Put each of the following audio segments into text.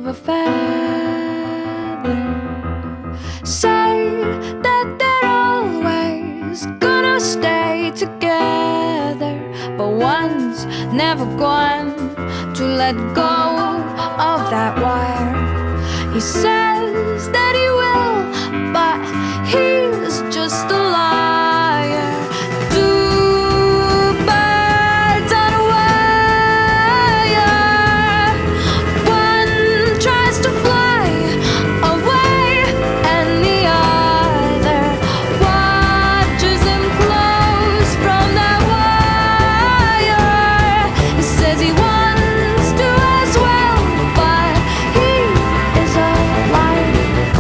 a feather. Say that they're always gonna stay together, but one's never going to let go of that wire. He says that he will, but he's just a liar. Two birds on a wire. One tries to fly away, and the other watches him close from that wire. He says he wants to as well, but he is a liar.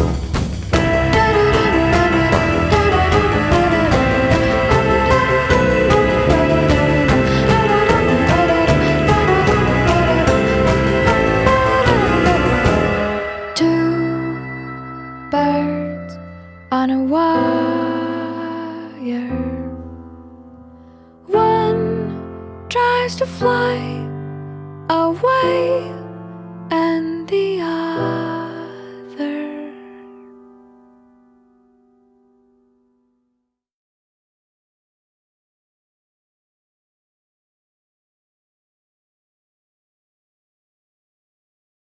Two birds on a wire. One tries to fly away,